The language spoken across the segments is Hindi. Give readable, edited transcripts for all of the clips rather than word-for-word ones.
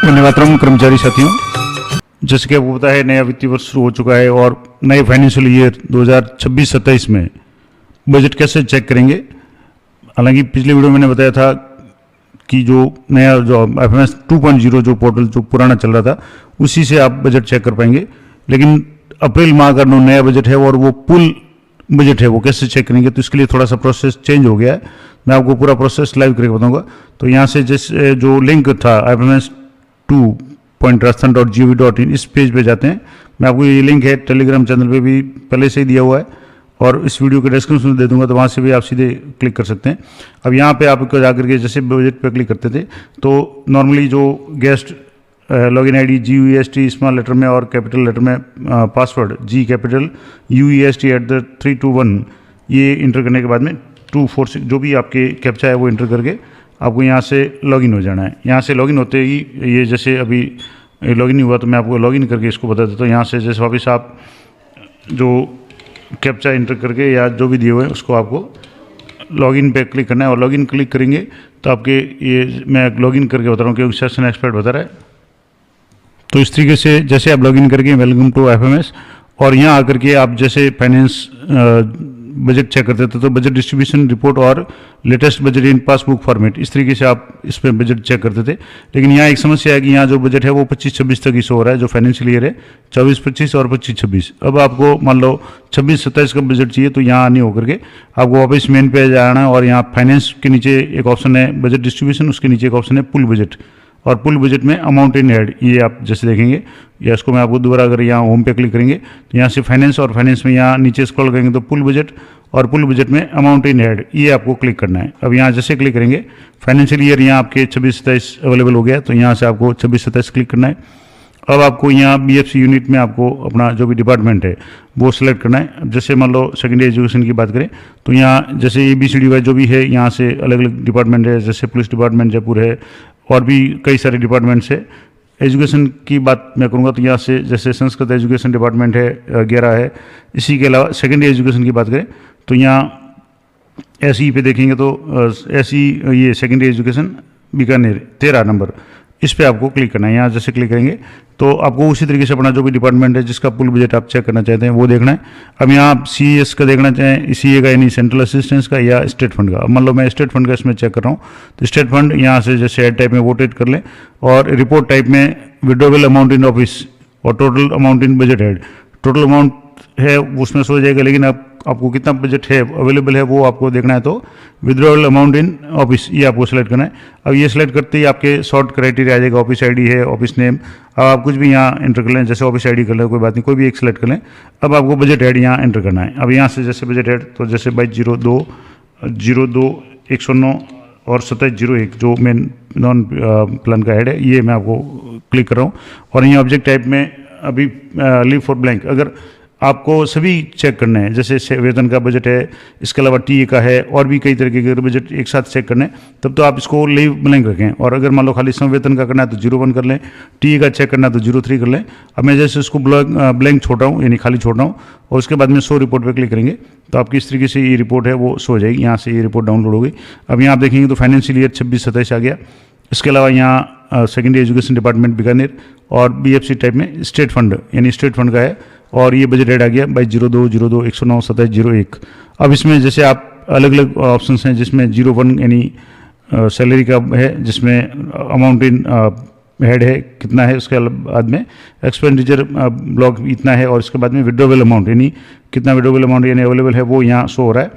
धन्यवाद कर्मचारी साथियों। जैसे कि आपको पता है नया वित्तीय वर्ष शुरू हो चुका है और नए फाइनेंशियल ईयर 2026-27 में बजट कैसे चेक करेंगे। हालांकि पिछले वीडियो में मैंने बताया था कि जो नया जो FMS 2.0 जो पोर्टल जो पुराना चल रहा था उसी से आप बजट चेक कर पाएंगे, लेकिन अप्रैल माह का जो नया बजट है और वो पुल बजट है वो कैसे चेक करेंगे, तो इसके लिए थोड़ा सा प्रोसेस चेंज हो गया है। मैं आपको पूरा प्रोसेस लाइव करके बताऊंगा। तो यहाँ से जैसे जो लिंक था FMS 2.rajasthan.gov.in इस पेज पे जाते हैं। मैं आपको ये लिंक है टेलीग्राम चैनल पे भी पहले से ही दिया हुआ है और इस वीडियो के डिस्क्रिप्शन में दे दूंगा, तो वहाँ से भी आप सीधे क्लिक कर सकते हैं। अब यहाँ पे आपको जाकर के जैसे बजट पे क्लिक करते थे तो नॉर्मली जो guest login ID GUEST small letter में और कैपिटल लेटर में पासवर्ड G कैपिटल UEST@321 ये इंटर करने के बाद में 246 जो भी आपके कैप्चा है वो इंटर करके आपको यहाँ से लॉगिन हो जाना है। यहाँ से लॉगिन होते ही ये जैसे अभी लॉगिन हुआ तो मैं आपको लॉगिन करके इसको बता देता हूँ। यहाँ से जैसे वापस आप जो कैप्चा इंटर करके या जो भी दिए हुए हैं उसको आपको लॉगिन पे क्लिक करना है और लॉगिन क्लिक करेंगे तो आपके ये मैं लॉगिन करके बता रहा हूँ क्योंकि सेशन एक्सपर्ट बता रहा है। तो इस तरीके से जैसे आप लॉगिन करके वेलकम टू FMS और यहाँ आकर के आप जैसे फाइनेंस बजट चेक करते थे तो बजट डिस्ट्रीब्यूशन रिपोर्ट और latest budget in passbook format इस तरीके से आप इस पर बजट चेक करते थे। लेकिन यहाँ एक समस्या है कि यहाँ जो बजट है वो 25-26 तक ही शो हो रहा है, जो फाइनेंशियल ईयर है 24-25 और 25-26। अब आपको मान लो 26-27 का बजट चाहिए तो यहाँ नहीं होकर के आपको वापस मेन पे जाना है और यहाँ फाइनेंस के नीचे एक ऑप्शन है बजट डिस्ट्रीब्यूशन, उसके नीचे एक ऑप्शन है पुल बजट और पुल बजट में अमाउंट इन हेड ये आप जैसे देखेंगे या इसको मैं आपको दोबारा अगर यहाँ होम पे क्लिक करेंगे तो यहाँ से फाइनेंस और फाइनेंस में यहाँ नीचे स्क्रॉल करेंगे तो पुल बजट और पुल बजट में अमाउंट इन हेड ये आपको क्लिक करना है। अब यहाँ जैसे क्लिक करेंगे फाइनेंशियल ईयर यहाँ आपके 26-27 अवेलेबल हो गया तो यहाँ से आपको 26-27 क्लिक करना है। अब आपको यहाँ BFC यूनिट में आपको अपना जो भी डिपार्टमेंट है वो सिलेक्ट करना है। अब जैसे मान लो सेकेंडरी एजुकेशन की बात करें तो यहाँ जैसे ABCD वाइज जो भी है यहाँ से अलग अलग डिपार्टमेंट है, जैसे पुलिस डिपार्टमेंट जयपुर है और भी कई सारे डिपार्टमेंट्स है। एजुकेशन की बात मैं करूँगा तो यहाँ से जैसे संस्कृत एजुकेशन डिपार्टमेंट है 11 है। इसी के अलावा सेकेंडरी एजुकेशन की बात करें तो यहाँ SE पे देखेंगे तो SE ये सेकेंडरी एजुकेशन बीकानेर 13 नंबर इस पे आपको क्लिक करना है। यहाँ जैसे क्लिक करेंगे तो आपको उसी तरीके से अपना जो भी डिपार्टमेंट है जिसका पुल बजट आप चेक करना चाहते हैं वो देखना है। अब यहाँ आप CES का देखना चाहें, CA का यानी सेंट्रल असिस्टेंस का या स्टेट फंड का। अब मान लो मैं स्टेट फंड का इसमें चेक कर रहा हूँ तो स्टेट फंड यहाँ से जैसे एड टाइप में वोटेड कर लें और रिपोर्ट टाइप में विड्रॉवल अमाउंट इन ऑफिस और total amount in budget head. Total amount है उसमें सो जाएगा, लेकिन आपको कितना बजट है अवेलेबल है वो आपको देखना है। तो विड्रॉवल अमाउंट इन ऑफिस ये आपको सेलेक्ट करना है। अब ये सिलेक्ट करते ही आपके शॉर्ट क्राइटेरिया आ जाएगा, ऑफिस ID है, ऑफिस नेम। अब आप कुछ भी यहाँ एंटर कर लें, जैसे ऑफिस ID कर लें कोई बात नहीं, कोई भी एक सिलेक्ट कर लें। अब आपको बजट हेड यहाँ एंटर करना है। अब यहाँ से जैसे बजट हेड तो जैसे 22/02/109 और 27/01 जो मेन नॉन प्लान का हेड है ये मैं आपको क्लिक कर रहा हूँ और यहाँ ऑब्जेक्ट टाइप में अभी लीव फॉर ब्लैंक। अगर आपको सभी चेक करने हैं जैसे वेतन का बजट है, इसके अलावा TA का है और भी कई तरीके के बजट एक साथ चेक करने तब तो आप इसको लीव ब्लैंक रखें। और अगर मान लो खाली संवेतन का करना है तो 01 कर लें, TA का चेक करना है तो 03 कर लें। अब मैं जैसे इसको ब्लैंक छोड़ रहा हूँ यानी खाली छोड़ रहा हूँ और उसके बाद में शो रिपोर्ट पर क्लिक करेंगे तो आपकी इस तरीके से ये रिपोर्ट है वो शो हो जाएगी। यहाँ से ये रिपोर्ट डाउनलोड हो गई। अब यहाँ आप देखेंगे तो फाइनेंशियल ईयर 26-27 आ गया। इसके अलावा यहाँ सेकेंडरी एजुकेशन डिपार्टमेंट बीकानेर और BFC टाइप में स्टेट फंड यानी स्टेट फंड का है और ये बजट हेड आ गया 22/02/109 27/01। अब इसमें जैसे आप अलग अलग ऑप्शंस हैं जिसमें 01 यानी सैलरी का है, जिसमें अमाउंट इन हेड है कितना है, उसके बाद में एक्सपेंडिचर ब्लॉक इतना है और इसके बाद में विड्रॉवल अमाउंट यानी कितना विड्रॉवल अमाउंट यानी अवेलेबल है वो यहाँ शो हो रहा है।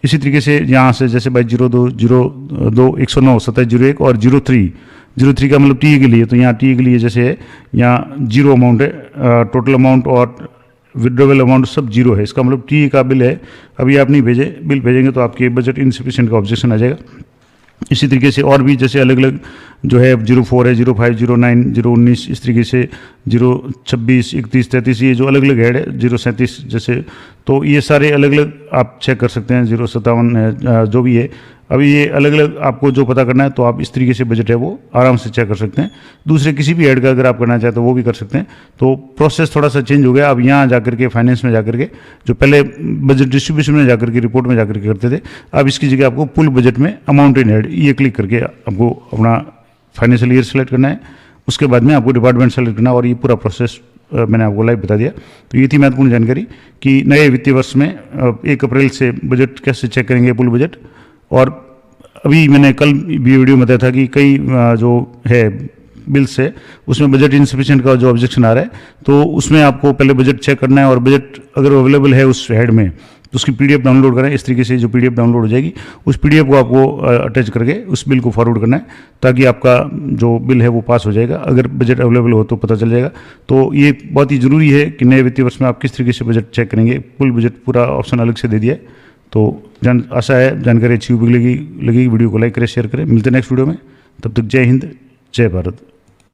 इसी तरीके से यहाँ से जैसे 22/02/109 27/01 और 03 का मतलब TA के लिए तो यहाँ TA के लिए जैसे है यहाँ 0 अमाउंट है, टोटल अमाउंट और विड्रॉवल अमाउंट सब 0 है। इसका मतलब TA का बिल है अभी आप नहीं भेजे, बिल भेजेंगे तो आपके बजट इनसफिशिएंट का ऑब्जेक्शन आ जाएगा। इसी तरीके से और भी जैसे अलग अलग जो है 04 है, 05, 09, 019 इस तरीके से 026, 31, 33 ये जो अलग अलग हेड है 037 जैसे, तो ये सारे अलग अलग आप चेक कर सकते हैं। 057 है जो भी है। अभी ये अलग अलग आपको जो पता करना है तो आप इस तरीके से बजट है वो आराम से चेक कर सकते हैं। दूसरे किसी भी हेड का अगर आप करना चाहते तो वो भी कर सकते हैं। तो प्रोसेस थोड़ा सा चेंज हो गया। अब यहाँ जाकर के फाइनेंस में जाकर के जो पहले बजट डिस्ट्रीब्यूशन में जाकर के रिपोर्ट में जाकर के करते थे, अब इसकी जगह आपको पुल बजट में अमाउंट इन हेड ये क्लिक करके आपको अपना फाइनेंशियल ईयर सेलेक्ट करना है। उसके बाद में आपको डिपार्टमेंट सेलेक्ट करना और ये पूरा प्रोसेस मैंने आपको लाइव बता दिया। तो ये थी महत्वपूर्ण जानकारी कि नए वित्तीय वर्ष में 1 अप्रैल से बजट कैसे चेक करेंगे, पुल बजट। और अभी मैंने कल भी वीडियो में बताया था कि कई जो है बिल्स है उसमें बजट इनसफिशिएंट का जो ऑब्जेक्शन आ रहा है, तो उसमें आपको पहले बजट चेक करना है और बजट अगर अवेलेबल है उस हेड में तो उसकी पीडीएफ डाउनलोड करें। इस तरीके से जो पीडीएफ डाउनलोड हो जाएगी उस पीडीएफ को आपको अटैच करके उस बिल को फॉरवर्ड करना है, ताकि आपका जो बिल है वो पास हो जाएगा। अगर बजट अवेलेबल हो तो पता चल जाएगा। तो ये बहुत ही ज़रूरी है कि नए वित्तीय वर्ष में आप किस तरीके से बजट चेक करेंगे। पुल बजट पूरा ऑप्शन अलग से दे दिया है। तो आशा है जानकारी अच्छी लगेगी। वीडियो को लाइक करें, शेयर करें। मिलते हैं नेक्स्ट वीडियो में, तब तक जय हिंद, जय भारत।